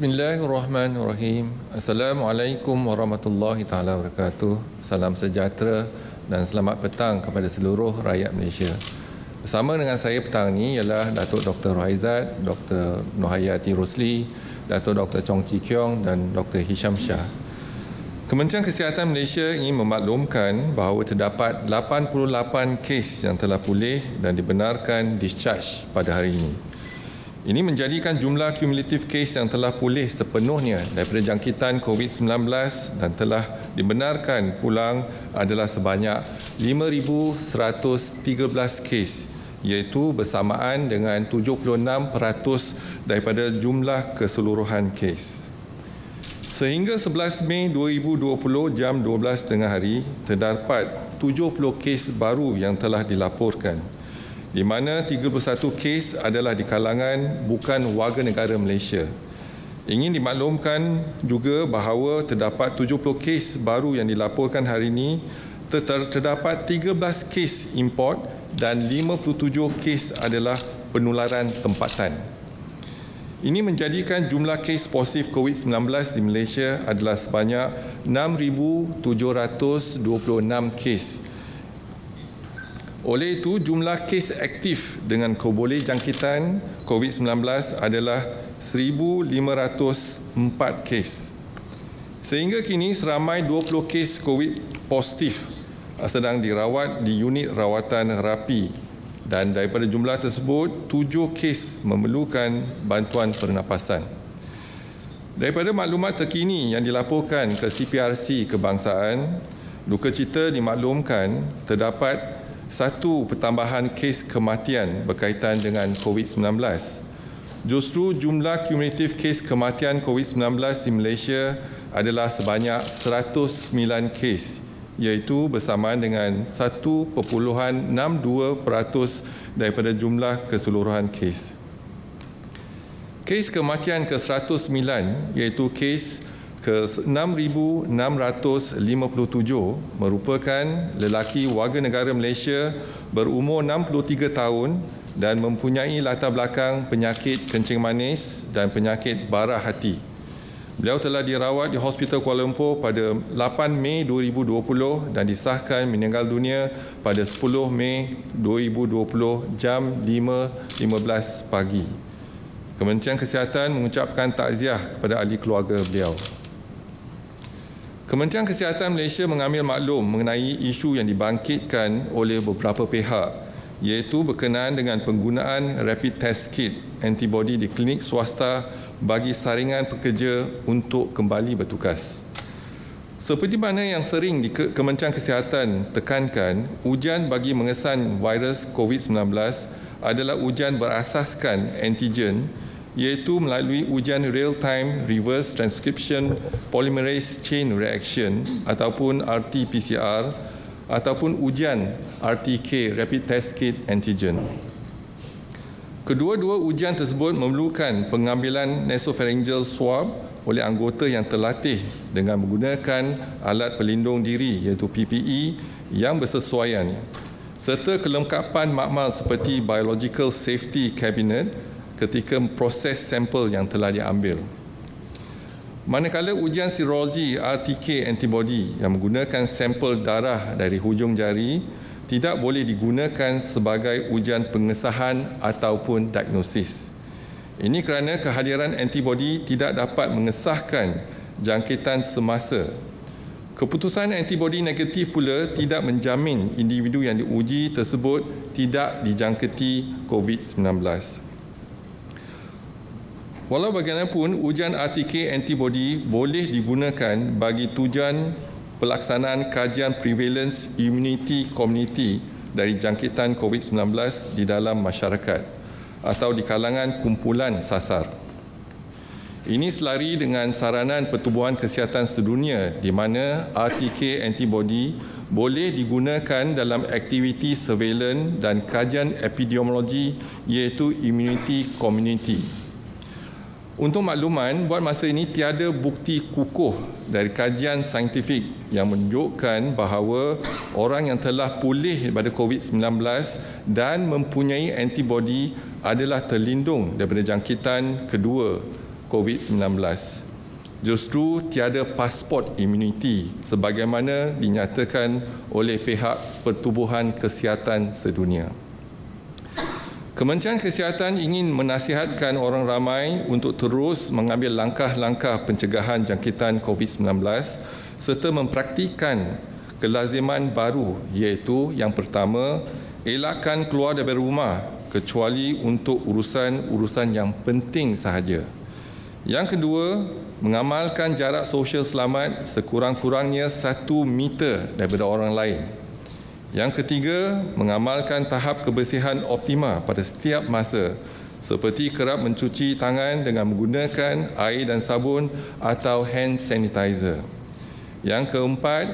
Bismillahirrahmanirrahim. Assalamualaikum warahmatullahi taala wabarakatuh. Salam sejahtera dan selamat petang kepada seluruh rakyat Malaysia. Bersama dengan saya petang ini ialah Datuk Dr. Rohaizat, Dr. Nohayati Rosli, Datuk Dr. Chong Chi Kiong dan Dr. Hisham Shah. Kementerian Kesihatan Malaysia ingin memaklumkan bahawa terdapat 88 kes yang telah pulih dan dibenarkan discharge pada hari ini. Ini menjadikan jumlah kumulatif kes yang telah pulih sepenuhnya daripada jangkitan COVID-19 dan telah dibenarkan pulang adalah sebanyak 5,113 kes, iaitu bersamaan dengan 76% daripada jumlah keseluruhan kes. Sehingga 11 Mei 2020 jam 12 tengah hari, terdapat 70 kes baru yang telah dilaporkan, di mana 31 kes adalah di kalangan bukan warga negara Malaysia. Ingin dimaklumkan juga bahawa terdapat 70 kes baru yang dilaporkan hari ini, terdapat 13 kes import dan 57 kes adalah penularan tempatan. Ini menjadikan jumlah kes positif COVID-19 di Malaysia adalah sebanyak 6,726 kes. Oleh itu, jumlah kes aktif dengan keboleh jangkitan COVID-19 adalah 1,504 kes. Sehingga kini seramai 20 kes COVID positif sedang dirawat di unit rawatan rapi dan daripada jumlah tersebut, 7 kes memerlukan bantuan pernafasan. Daripada maklumat terkini yang dilaporkan ke CPRC Kebangsaan, duka cita dimaklumkan terdapat 1 pertambahan kes kematian berkaitan dengan COVID-19. Justru jumlah kumulatif kes kematian COVID-19 di Malaysia adalah sebanyak 109 kes, iaitu bersamaan dengan 1.62% daripada jumlah keseluruhan kes. Kes kematian ke-109 iaitu kes ke-6,657 merupakan lelaki warga negara Malaysia berumur 63 tahun dan mempunyai latar belakang penyakit kencing manis dan penyakit bara hati. Beliau telah dirawat di Hospital Kuala Lumpur pada 8 Mei 2020 dan disahkan meninggal dunia pada 10 Mei 2020 jam 5.15 pagi. Kementerian Kesihatan mengucapkan takziah kepada ahli keluarga beliau. Kementerian Kesihatan Malaysia mengambil maklum mengenai isu yang dibangkitkan oleh beberapa pihak, iaitu berkenaan dengan penggunaan rapid test kit antibody di klinik swasta bagi saringan pekerja untuk kembali bertugas. Seperti mana yang sering Kementerian Kesihatan tekankan, ujian bagi mengesan virus COVID-19 adalah ujian berasaskan antigen, iaitu melalui ujian real-time reverse transcription polymerase chain reaction ataupun RT-PCR ataupun ujian RTK rapid test kit antigen. Kedua-dua ujian tersebut memerlukan pengambilan nasopharyngeal swab oleh anggota yang terlatih dengan menggunakan alat pelindung diri iaitu PPE yang bersesuaian serta kelengkapan makmal seperti biological safety cabinet ketika proses sampel yang telah diambil. Manakala ujian serologi RTK antibody yang menggunakan sampel darah dari hujung jari tidak boleh digunakan sebagai ujian pengesahan ataupun diagnosis. Ini kerana kehadiran antibody tidak dapat mengesahkan jangkitan semasa. Keputusan antibody negatif pula tidak menjamin individu yang diuji tersebut tidak dijangkiti COVID-19. Walau bagaimanapun, ujian RTK antibody boleh digunakan bagi tujuan pelaksanaan kajian prevalence immunity community dari jangkitan COVID-19 di dalam masyarakat atau di kalangan kumpulan sasar. Ini selari dengan saranan Pertubuhan Kesihatan Sedunia di mana RTK antibody boleh digunakan dalam aktiviti surveillance dan kajian epidemiologi iaitu immunity community. Untuk makluman, buat masa ini tiada bukti kukuh dari kajian saintifik yang menunjukkan bahawa orang yang telah pulih daripada COVID-19 dan mempunyai antibody adalah terlindung daripada jangkitan kedua COVID-19. Justru tiada pasport imuniti sebagaimana dinyatakan oleh pihak Pertubuhan Kesihatan Sedunia. Kementerian Kesihatan ingin menasihatkan orang ramai untuk terus mengambil langkah-langkah pencegahan jangkitan COVID-19 serta mempraktikkan kelaziman baru, iaitu yang pertama, elakkan keluar dari rumah kecuali untuk urusan-urusan yang penting sahaja. Yang kedua, mengamalkan jarak sosial selamat sekurang-kurangnya 1 meter daripada orang lain. Yang ketiga, mengamalkan tahap kebersihan optima pada setiap masa seperti kerap mencuci tangan dengan menggunakan air dan sabun atau hand sanitizer. Yang keempat,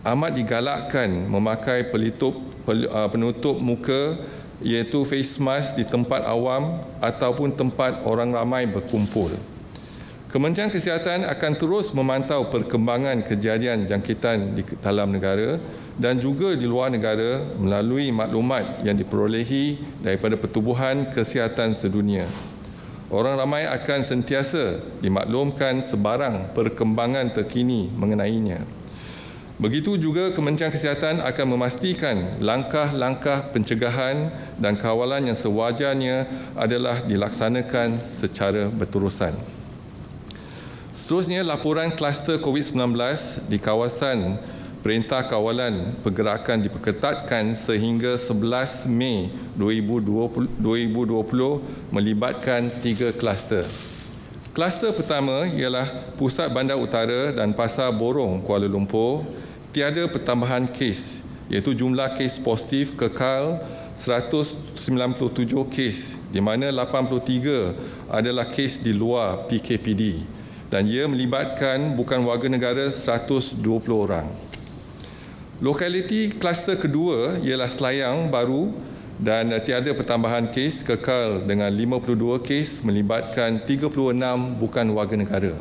amat digalakkan memakai penutup muka iaitu face mask di tempat awam ataupun tempat orang ramai berkumpul. Kementerian Kesihatan akan terus memantau perkembangan kejadian jangkitan di dalam negara dan juga di luar negara melalui maklumat yang diperolehi daripada Pertubuhan Kesihatan Sedunia. Orang ramai akan sentiasa dimaklumkan sebarang perkembangan terkini mengenainya. Begitu juga Kementerian Kesihatan akan memastikan langkah-langkah pencegahan dan kawalan yang sewajarnya adalah dilaksanakan secara berterusan. Seterusnya, laporan kluster COVID-19 di kawasan Perintah Kawalan Pergerakan diperketatkan sehingga 11 Mei 2020 melibatkan 3 kluster. Kluster pertama ialah Pusat Bandar Utara dan Pasar Borong Kuala Lumpur. Tiada pertambahan kes, iaitu jumlah kes positif kekal 197 kes, di mana 83 adalah kes di luar PKPD dan ia melibatkan bukan warga negara 120 orang. Lokaliti kluster kedua ialah Selayang Baru dan tiada pertambahan kes kekal dengan 52 kes melibatkan 36 bukan warga negara.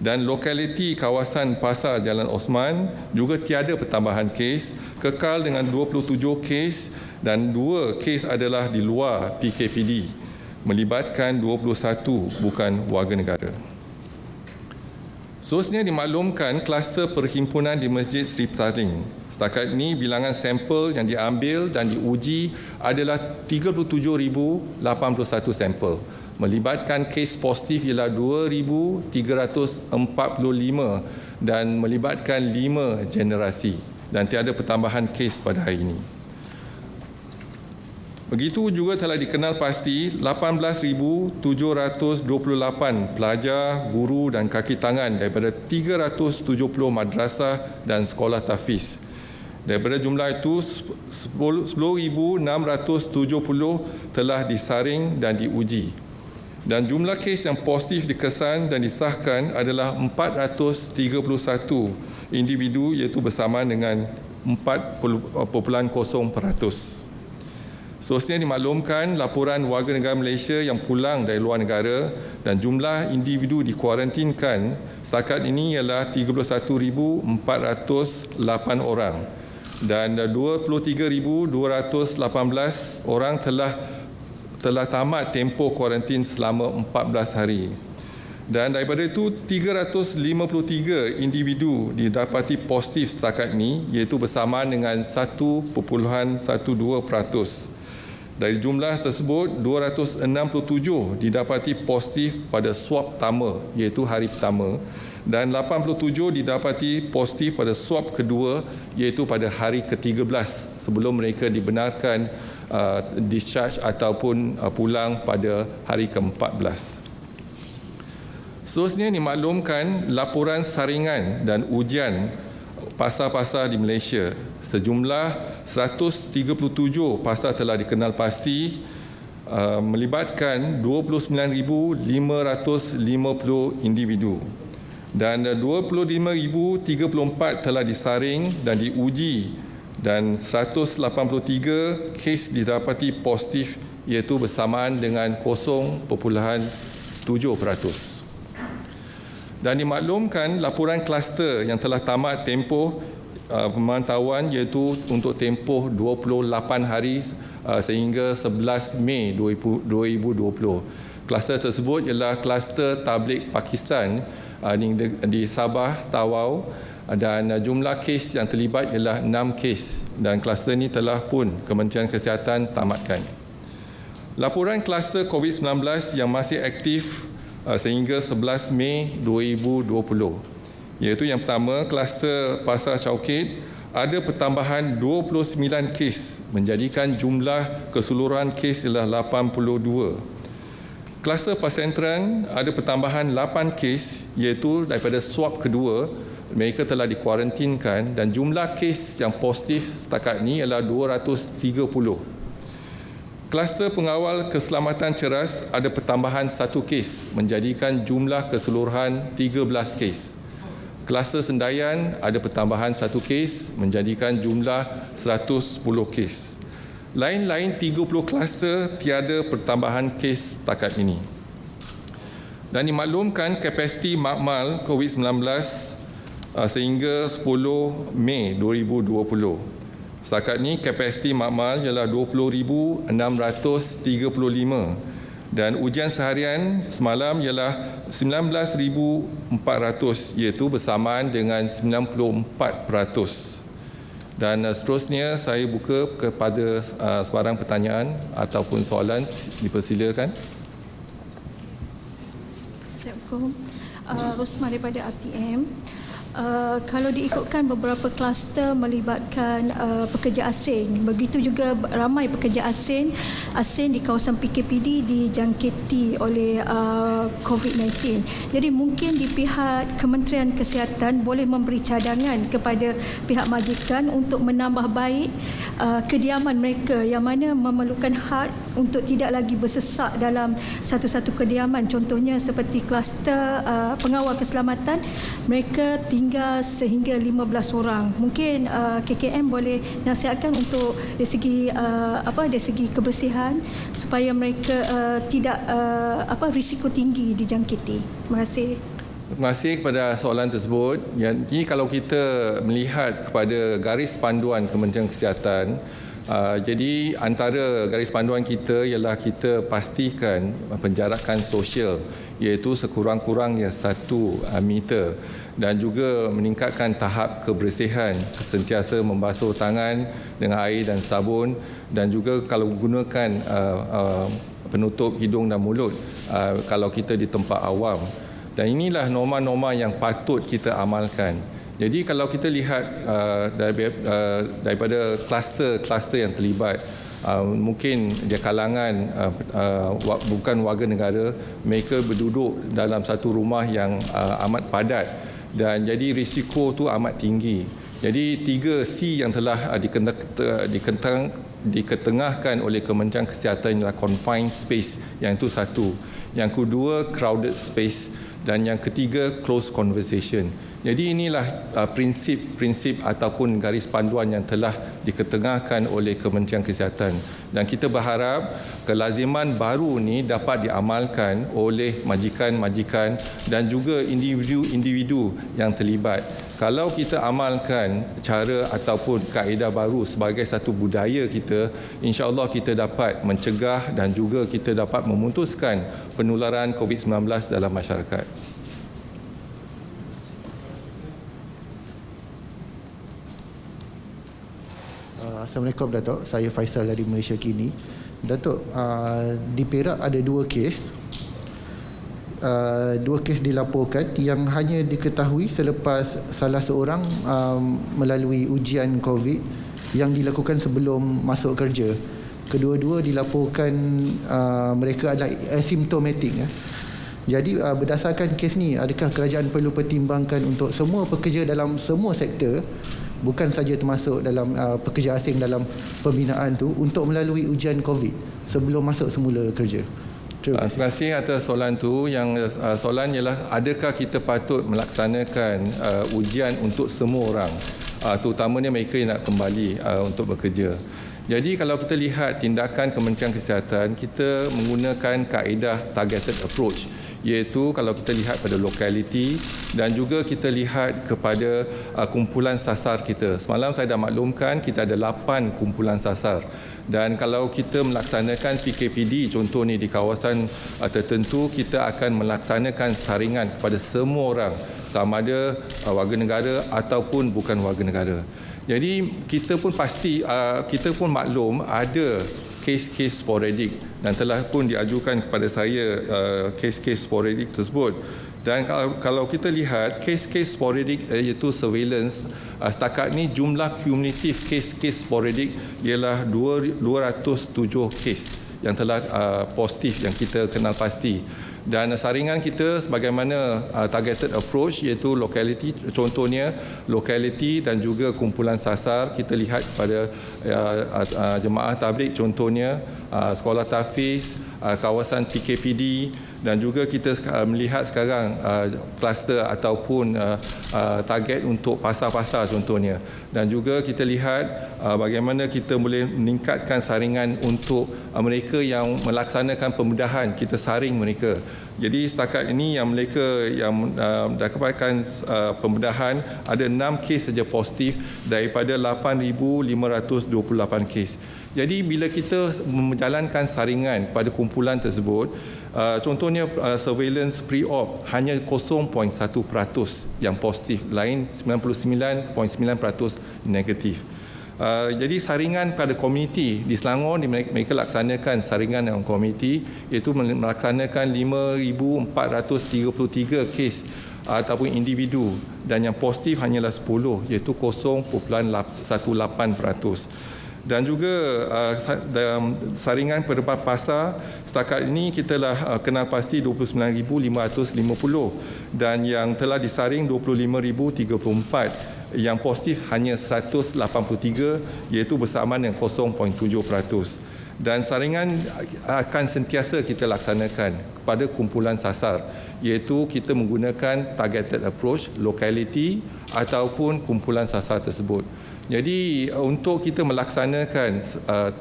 Dan lokaliti kawasan Pasar Jalan Osman juga tiada pertambahan kes, kekal dengan 27 kes dan 2 kes adalah di luar PKPD, melibatkan 21 bukan warga negara. Seterusnya dimaklumkan kluster perhimpunan di Masjid Sri Petaling. Setakat ini bilangan sampel yang diambil dan diuji adalah 37,081 sampel. Melibatkan kes positif ialah 2,345 dan melibatkan 5 generasi dan tiada pertambahan kes pada hari ini. Begitu juga telah dikenal pasti 18,728 pelajar, guru dan kaki tangan daripada 370 madrasah dan sekolah tahfiz. Daripada jumlah itu, 10,670 telah disaring dan diuji. Dan jumlah kes yang positif dikesan dan disahkan adalah 431 individu, iaitu bersamaan dengan 4.0%. Seterusnya dimaklumkan laporan warga negara Malaysia yang pulang dari luar negara dan jumlah individu dikuarantinkan setakat ini ialah 31,408 orang dan 23,218 orang telah tamat tempoh kuarantin selama 14 hari. Dan daripada itu, 353 individu didapati positif setakat ini, iaitu bersamaan dengan 1.12%. Dari jumlah tersebut, 267 didapati positif pada swab pertama, iaitu hari pertama, dan 87 didapati positif pada swab kedua, iaitu pada hari ke-13 sebelum mereka dibenarkan discharge ataupun pulang pada hari ke-14. Seterusnya dimaklumkan laporan saringan dan ujian pasar-pasar di Malaysia. Sejumlah 137 pasar telah dikenal pasti melibatkan 29,550 individu dan 25,034 telah disaring dan diuji dan 183 kes didapati positif, iaitu bersamaan dengan 0.7%. Dan dimaklumkan laporan kluster yang telah tamat tempoh pemantauan, iaitu untuk tempoh 28 hari sehingga 11 Mei 2020. Kluster tersebut ialah kluster Tabligh Pakistan di Sabah, Tawau, dan jumlah kes yang terlibat ialah 6 kes dan kluster ini telah pun Kementerian Kesihatan tamatkan. Laporan kluster COVID-19 yang masih aktif sehingga 11 Mei 2020, iaitu yang pertama, kluster Pasar Caukit ada pertambahan 29 kes menjadikan jumlah keseluruhan kes ialah 82. Kluster Pasentran ada pertambahan 8 kes, iaitu daripada swab kedua mereka telah dikuarantinkan dan jumlah kes yang positif setakat ini ialah 230. Kluster Pengawal Keselamatan Ceras ada pertambahan 1 kes menjadikan jumlah keseluruhan 13 kes. Kluster Sendayan ada pertambahan 1 kes menjadikan jumlah 110 kes. Lain-lain 30 kluster tiada pertambahan kes setakat ini. Dan dimaklumkan kapasiti makmal COVID-19 sehingga 10 Mei 2020. Setakat ini kapasiti makmal ialah 20,635 dan ujian seharian semalam ialah 19,400, iaitu bersamaan dengan 94%. Dan seterusnya saya buka kepada sebarang pertanyaan ataupun soalan, dipersilakan. Assalamualaikum. Rosma daripada RTM. Kalau diikutkan beberapa kluster melibatkan pekerja asing, begitu juga ramai pekerja asing di kawasan PKPD dijangkiti oleh COVID-19. Jadi mungkin di pihak Kementerian Kesihatan boleh memberi cadangan kepada pihak majikan untuk menambah baik kediaman mereka yang mana memerlukan hak untuk tidak lagi bersesak dalam satu-satu kediaman. Contohnya seperti kluster pengawal keselamatan, mereka tinggal sehingga 15 orang. Mungkin KKM boleh nasihatkan untuk dari segi kebersihan supaya mereka tidak risiko tinggi dijangkiti. Terima kasih. Terima kasih kepada soalan tersebut. Jadi kalau kita melihat kepada garis panduan Kementerian Kesihatan, jadi antara garis panduan kita ialah kita pastikan penjarakan sosial, iaitu sekurang-kurangnya 1 meter, dan juga meningkatkan tahap kebersihan, sentiasa membasuh tangan dengan air dan sabun, dan juga kalau gunakan penutup hidung dan mulut kalau kita di tempat awam. Dan inilah norma-norma yang patut kita amalkan. Jadi kalau kita lihat daripada kluster yang terlibat, mungkin dia kalangan bukan warga negara, mereka berduduk dalam satu rumah yang amat padat dan jadi risiko tu amat tinggi. Jadi 3 C yang telah diketengahkan oleh Kementerian Kesihatan ialah confined space, yang itu satu. Yang kedua crowded space dan yang ketiga close conversation. Jadi inilah prinsip-prinsip ataupun garis panduan yang telah diketengahkan oleh Kementerian Kesihatan. Dan kita berharap kelaziman baru ini dapat diamalkan oleh majikan-majikan dan juga individu-individu yang terlibat. Kalau kita amalkan cara ataupun kaedah baru sebagai satu budaya kita, insya-Allah kita dapat mencegah dan juga kita dapat memutuskan penularan COVID-19 dalam masyarakat. Assalamualaikum Datuk, saya Faisal dari Malaysia Kini. Datuk, di Perak ada 2 kes. 2 kes dilaporkan yang hanya diketahui selepas salah seorang melalui ujian COVID yang dilakukan sebelum masuk kerja. Kedua-dua dilaporkan mereka adalah asymptomatic. Jadi berdasarkan kes ni, adakah kerajaan perlu pertimbangkan untuk semua pekerja dalam semua sektor, bukan saja termasuk dalam pekerja asing dalam pembinaan tu, untuk melalui ujian COVID sebelum masuk semula kerja? Terima kasih atas soalan tu. Yang soalan ialah adakah kita patut melaksanakan ujian untuk semua orang, terutamanya mereka yang nak kembali untuk bekerja. Jadi kalau kita lihat tindakan Kementerian Kesihatan, kita menggunakan kaedah targeted approach, iaitu kalau kita lihat pada lokaliti dan juga kita lihat kepada kumpulan sasar kita. Semalam saya dah maklumkan kita ada 8 kumpulan sasar. Dan kalau kita melaksanakan PKPD contoh ni di kawasan tertentu, kita akan melaksanakan saringan kepada semua orang, sama ada warga negara ataupun bukan warga negara. Jadi kita pun pasti, kita pun maklum ada kes-kes sporadik dan telah pun diajukan kepada saya kes-kes sporadik tersebut. Dan kalau kita lihat kes-kes sporadik iaitu surveillance, setakat ni jumlah kumulatif kes-kes sporadik ialah 207 kes yang telah positif yang kita kenal pasti. Dan saringan kita sebagaimana targeted approach iaitu locality, contohnya locality dan juga kumpulan sasar. Kita lihat pada jemaah tabligh contohnya sekolah tahfiz, kawasan PKPD, dan juga kita melihat sekarang kluster ataupun target untuk pasar-pasar contohnya. Dan juga kita lihat bagaimana kita boleh meningkatkan saringan untuk mereka yang melaksanakan pembedahan, kita saring mereka. Jadi setakat ini yang mereka yang dapatkan pembedahan ada 6 kes saja positif daripada 8,528 kes. Jadi bila kita menjalankan saringan pada kumpulan tersebut, contohnya surveillance pre-op hanya 0.1% yang positif, lain 99.9% negatif. Jadi saringan pada komuniti di Selangor mereka laksanakan saringan dalam komuniti, iaitu melaksanakan 5,433 kes ataupun individu, dan yang positif hanyalah 10 iaitu 0.18%. Dan juga dalam saringan pada pasar setakat ini kita telah kenal pasti 29,550 dan yang telah disaring 25,034. Yang positif hanya 183 iaitu bersamaan dengan 0.7%. Dan saringan akan sentiasa kita laksanakan kepada kumpulan sasar, iaitu kita menggunakan targeted approach, locality ataupun kumpulan sasar tersebut. Jadi untuk kita melaksanakan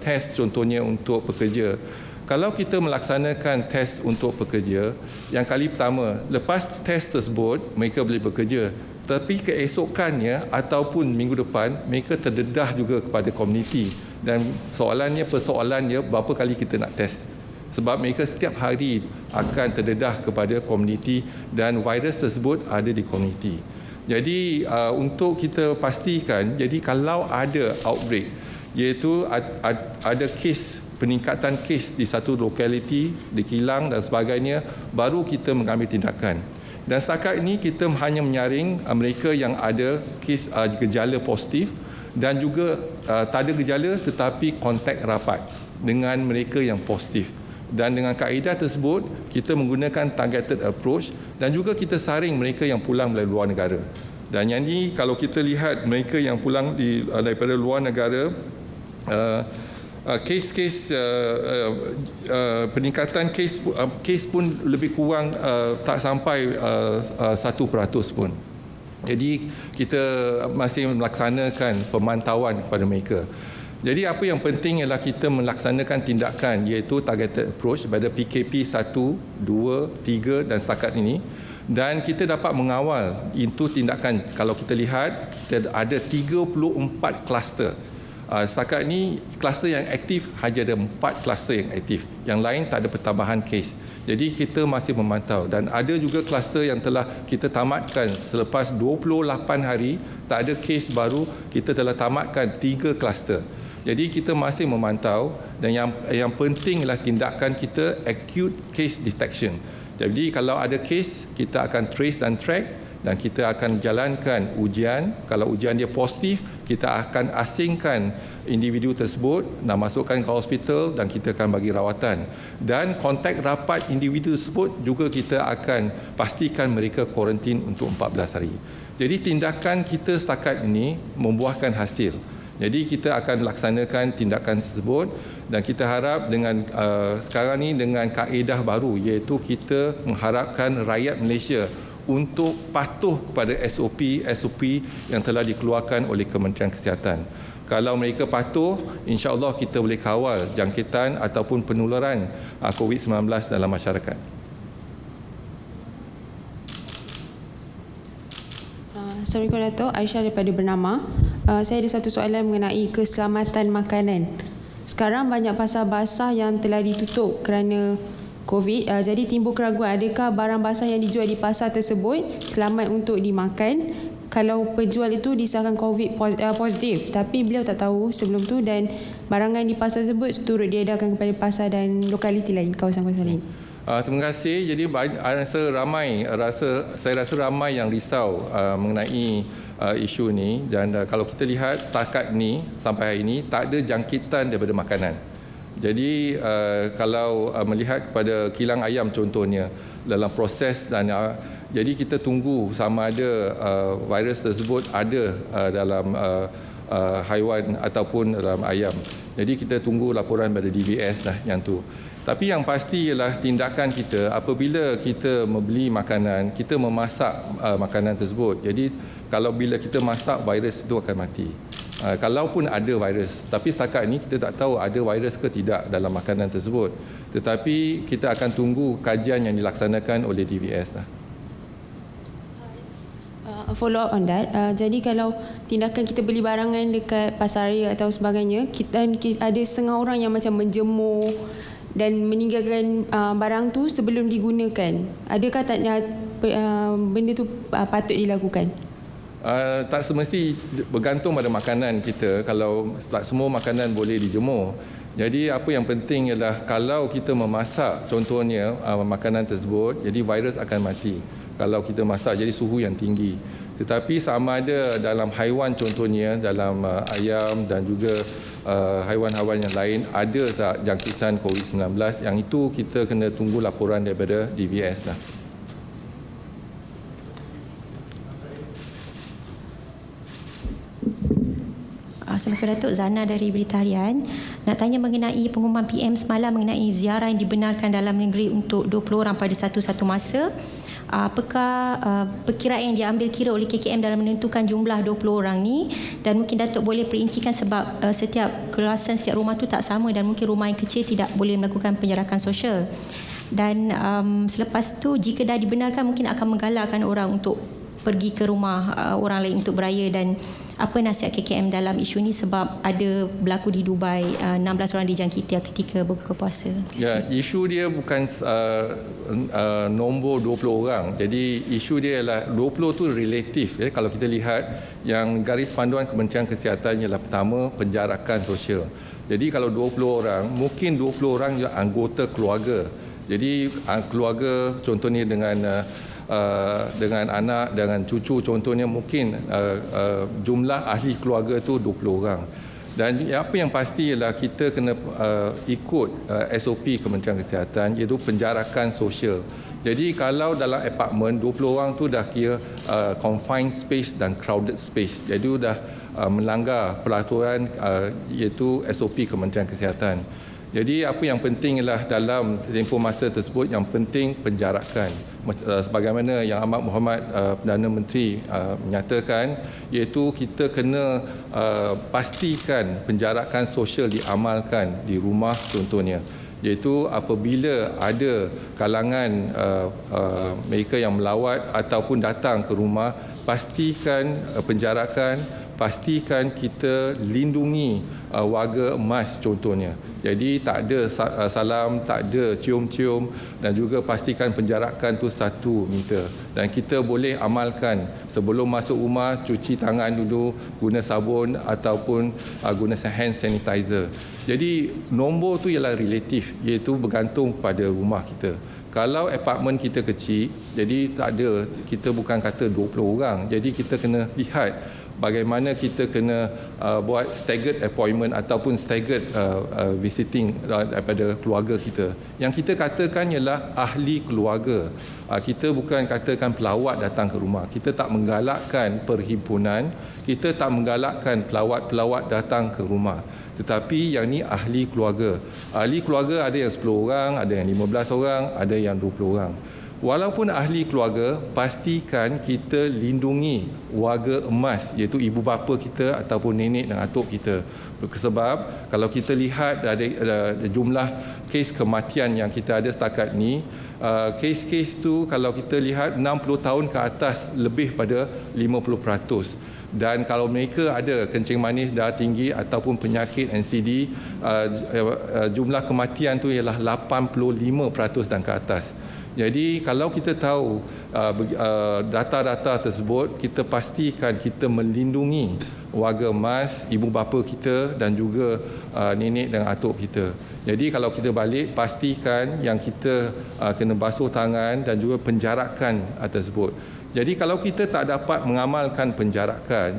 test contohnya untuk pekerja, kalau kita melaksanakan test untuk pekerja, yang kali pertama, lepas test tersebut mereka boleh bekerja. Tapi keesokannya ataupun minggu depan mereka terdedah juga kepada komuniti. Dan persoalannya berapa kali kita nak test. Sebab mereka setiap hari akan terdedah kepada komuniti dan virus tersebut ada di komuniti. Jadi untuk kita pastikan, jadi kalau ada outbreak, iaitu ada kes, peningkatan kes di satu lokaliti, di kilang dan sebagainya, baru kita mengambil tindakan. Dan setakat ini kita hanya menyaring mereka yang ada kes gejala positif dan juga tak ada gejala tetapi kontak rapat dengan mereka yang positif. Dan dengan kaedah tersebut kita menggunakan targeted approach dan juga kita saring mereka yang pulang dari luar negara. Dan yang ini kalau kita lihat mereka yang pulang daripada luar negara, kes-kes peningkatan kes pun lebih kurang tak sampai 1% pun. Jadi kita masih melaksanakan pemantauan kepada mereka. Jadi apa yang penting ialah kita melaksanakan tindakan iaitu targeted approach pada PKP 1, 2, 3 dan setakat ini. Dan kita dapat mengawal itu tindakan. Kalau kita lihat kita ada 34 kluster. Setakat ini kluster yang aktif hanya ada 4 kluster yang aktif. Yang lain tak ada pertambahan kes. Jadi kita masih memantau dan ada juga kluster yang telah kita tamatkan selepas 28 hari tak ada kes baru, kita telah tamatkan 3 kluster. Jadi kita masih memantau dan yang penting ialah tindakan kita acute case detection. Jadi kalau ada kes kita akan trace dan track dan kita akan jalankan ujian. Kalau ujian dia positif, kita akan asingkan individu tersebut dan masukkan ke hospital dan kita akan bagi rawatan. Dan kontak rapat individu tersebut juga kita akan pastikan mereka kuarantin untuk 14 hari. Jadi tindakan kita setakat ini membuahkan hasil. Jadi kita akan laksanakan tindakan tersebut dan kita harap dengan sekarang ni dengan kaedah baru iaitu kita mengharapkan rakyat Malaysia untuk patuh kepada SOP yang telah dikeluarkan oleh Kementerian Kesihatan. Kalau mereka patuh, insya-Allah kita boleh kawal jangkitan ataupun penularan COVID-19 dalam masyarakat. Assalamualaikum Dato', Aisyah daripada Bernama. Saya ada satu soalan mengenai keselamatan makanan. Sekarang banyak pasar basah yang telah ditutup kerana COVID. Jadi timbul keraguan adakah barang basah yang dijual di pasar tersebut selamat untuk dimakan kalau penjual itu disahkan COVID positif. Tapi beliau tak tahu sebelum tu dan barangan di pasar tersebut turut diedarkan kepada pasar dan lokaliti lain, kawasan-kawasan lain. Terima kasih. Jadi saya rasa ramai yang risau mengenai isu ni dan kalau kita lihat setakat ni sampai hari ini tak ada jangkitan daripada makanan. Jadi kalau melihat kepada kilang ayam contohnya dalam proses dan jadi kita tunggu sama ada virus tersebut ada dalam haiwan ataupun dalam ayam. Jadi kita tunggu laporan dari DBS lah yang tu. Tapi yang pasti ialah tindakan kita apabila kita membeli makanan, kita memasak makanan tersebut. Jadi kalau bila kita masak, virus itu akan mati. Kalaupun ada virus, tapi setakat ini kita tak tahu ada virus ke tidak dalam makanan tersebut. Tetapi kita akan tunggu kajian yang dilaksanakan oleh DBS lah. Follow up on that. Jadi kalau tindakan kita beli barangan dekat pasaraya atau sebagainya, kita ada setengah orang yang macam menjemur dan meninggalkan barang tu sebelum digunakan. Adakah benda tu patut dilakukan? Tak semesti bergantung pada makanan kita. Kalau tak semua makanan boleh dijemur. Jadi apa yang penting ialah kalau kita memasak contohnya makanan tersebut, jadi virus akan mati. Kalau kita masak jadi suhu yang tinggi. Tetapi sama ada dalam haiwan contohnya dalam ayam dan juga haiwan-haiwan yang lain ada tak jangkitan COVID-19, yang itu kita kena tunggu laporan daripada DBS lah. Assalamualaikum Datuk, Zana dari Berita Harian. Nak tanya mengenai pengumuman PM semalam mengenai ziarah yang dibenarkan dalam negeri untuk 20 orang pada satu masa. Apakah perkiraan yang diambil kira oleh KKM dalam menentukan jumlah 20 orang ni, dan mungkin Datuk boleh perincikan sebab setiap keluasan setiap rumah tu tak sama dan mungkin rumah yang kecil tidak boleh melakukan penjarakan sosial. Dan selepas tu jika dah dibenarkan mungkin akan menggalakkan orang untuk pergi ke rumah orang lain untuk beraya, dan apa nasihat KKM dalam isu ni sebab ada berlaku di Dubai 16 orang dijangkiti ketika berbuka puasa. Ya, isu dia bukan nombor 20 orang. Jadi isu dia ialah 20 tu relatif. Kalau kita lihat yang garis panduan Kementerian Kesihatan ialah pertama penjarakan sosial. Jadi kalau 20 orang, mungkin 20 orang juga anggota keluarga. Jadi keluarga contohnya dengan anak, dengan cucu contohnya, mungkin jumlah ahli keluarga itu 20 orang. Dan apa yang pasti ialah kita kena ikut SOP Kementerian Kesihatan, iaitu penjarakan sosial. Jadi kalau dalam apartmen 20 orang tu dah kira confined space dan crowded space. Jadi dah melanggar peraturan iaitu SOP Kementerian Kesihatan. Jadi apa yang penting ialah dalam tempoh masa tersebut yang penting penjarakan. Sebagaimana Yang Amat Mohamad Perdana Menteri menyatakan, iaitu kita kena pastikan penjarakan sosial diamalkan di rumah contohnya. Iaitu apabila ada kalangan mereka yang melawat ataupun datang ke rumah, pastikan penjarakan, pastikan kita lindungi warga emas contohnya. Jadi tak ada salam, tak ada cium-cium, dan juga pastikan penjarakan tu 1 meter. Dan kita boleh amalkan sebelum masuk rumah, cuci tangan dulu, guna sabun ataupun guna hand sanitizer. Jadi nombor tu ialah relatif, iaitu bergantung pada rumah kita. Kalau apartmen kita kecil, jadi tak ada, kita bukan kata 20 orang. Jadi kita kena lihat bagaimana kita kena buat staggered appointment ataupun staggered visiting daripada keluarga kita. Yang kita katakan ialah ahli keluarga. Kita bukan katakan pelawat datang ke rumah. Kita tak menggalakkan perhimpunan, kita tak menggalakkan pelawat-pelawat datang ke rumah. Tetapi yang ni ahli keluarga. Ahli keluarga ada yang 10 orang, ada yang 15 orang, ada yang 20 orang. walaupun ahli keluarga, pastikan kita lindungi warga emas, iaitu ibu bapa kita ataupun nenek dan atuk kita. Sebab kalau kita lihat dari jumlah kes kematian yang kita ada setakat ni, kes-kes tu kalau kita lihat 60 tahun ke atas lebih pada 50%. Dan kalau mereka ada kencing manis, darah tinggi ataupun penyakit NCD, jumlah kematian tu ialah 85% dan ke atas. Jadi kalau kita tahu data-data tersebut, kita pastikan kita melindungi warga emas, ibu bapa kita dan juga nenek dan atuk kita. Jadi kalau kita balik, pastikan yang kita kena basuh tangan dan juga penjarakan tersebut. Jadi kalau kita tak dapat mengamalkan penjarakan,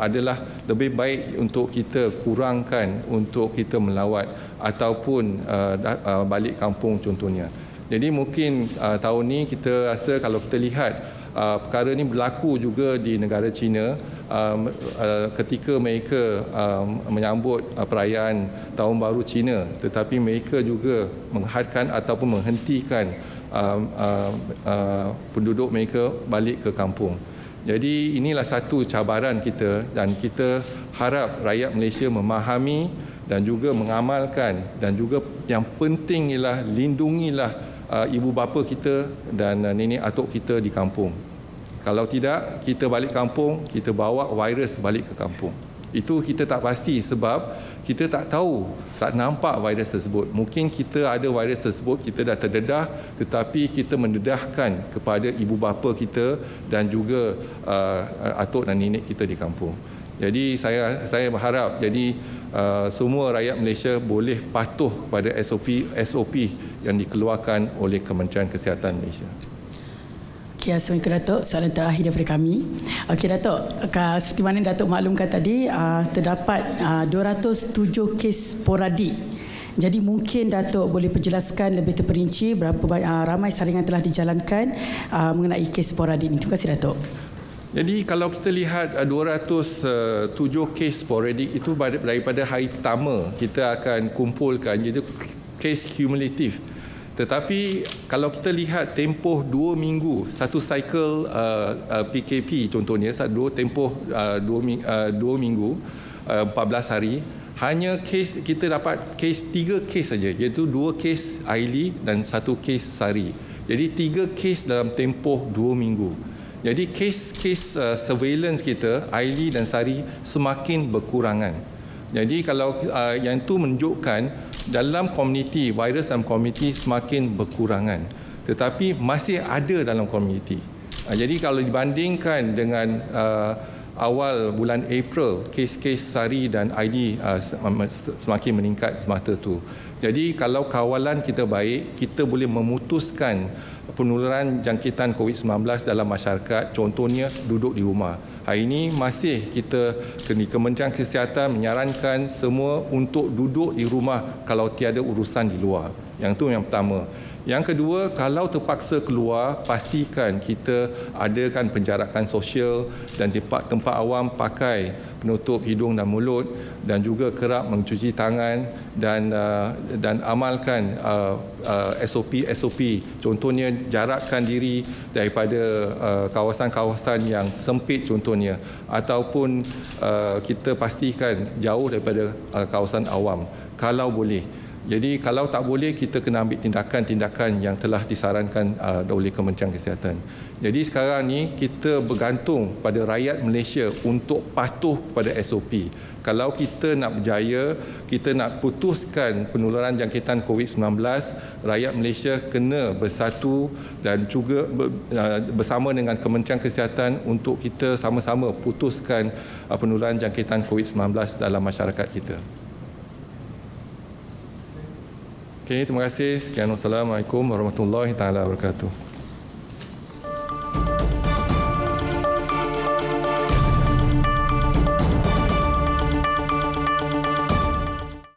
adalah lebih baik untuk kita kurangkan untuk kita melawat ataupun balik kampung contohnya. Jadi mungkin tahun ni kita rasa kalau kita lihat perkara ni berlaku juga di negara China ketika mereka menyambut perayaan Tahun Baru Cina, tetapi mereka juga menghadkan ataupun menghentikan penduduk mereka balik ke kampung. Jadi inilah satu cabaran kita dan kita harap rakyat Malaysia memahami dan juga mengamalkan, dan juga yang penting ialah lindungilah ibu bapa kita dan nenek atuk kita di kampung. Kalau tidak, kita balik kampung, kita bawa virus balik ke kampung. Itu kita tak pasti sebab kita tak tahu, tak nampak virus tersebut. Mungkin kita ada virus tersebut, kita dah terdedah, tetapi kita mendedahkan kepada ibu bapa kita dan juga atuk dan nenek kita di kampung. Jadi saya berharap semua rakyat Malaysia boleh patuh kepada SOP yang dikeluarkan oleh Kementerian Kesihatan Malaysia. Okey, Assalamualaikum Datuk. Soalan terakhir daripada kami. Okey Datuk, seperti mana Datuk maklumkan tadi, terdapat 207 kes sporadik. Jadi mungkin Datuk boleh perjelaskan lebih terperinci berapa ramai saringan telah dijalankan mengenai kes sporadik ini. Terima kasih Datuk. Jadi kalau kita lihat 207 kes sporadik itu daripada hari pertama kita akan kumpulkan, jadi kes kumulatif. Tetapi kalau kita lihat tempoh 2 minggu, satu cycle PKP contohnya, tempoh 2 minggu, 14 hari, hanya kita dapat 3 kes saja, iaitu 2 kes Aili dan 1 kes Sari. Jadi 3 kes dalam tempoh 2 minggu. Jadi kes surveillance kita, Aili dan Sari, semakin berkurangan. Jadi kalau yang itu menunjukkan dalam komuniti, virus dalam komuniti semakin berkurangan, tetapi masih ada dalam komuniti. Jadi kalau dibandingkan dengan awal bulan April, kes-kes Sari dan ID semakin meningkat semasa itu. Jadi kalau kawalan kita baik, kita boleh memutuskan penularan jangkitan COVID-19 dalam masyarakat, contohnya duduk di rumah. Hari ini masih kita, Kementerian Kesihatan menyarankan semua untuk duduk di rumah kalau tiada urusan di luar. Yang itu yang pertama. Yang kedua, kalau terpaksa keluar, pastikan kita adakan penjarakan sosial dan tempat awam pakai penutup hidung dan mulut, dan juga kerap mencuci tangan dan amalkan SOP. Contohnya jarakkan diri daripada kawasan-kawasan yang sempit contohnya, ataupun kita pastikan jauh daripada kawasan awam kalau boleh. Jadi kalau tak boleh, kita kena ambil tindakan-tindakan yang telah disarankan oleh Kementerian Kesihatan. Jadi sekarang ni kita bergantung pada rakyat Malaysia untuk patuh kepada SOP. Kalau kita nak berjaya, kita nak putuskan penularan jangkitan COVID-19, rakyat Malaysia kena bersatu dan juga bersama dengan Kementerian Kesihatan untuk kita sama-sama putuskan penularan jangkitan COVID-19 dalam masyarakat kita. Okey, terima kasih. Sekian, wassalamualaikum warahmatullahi taala wabarakatuh.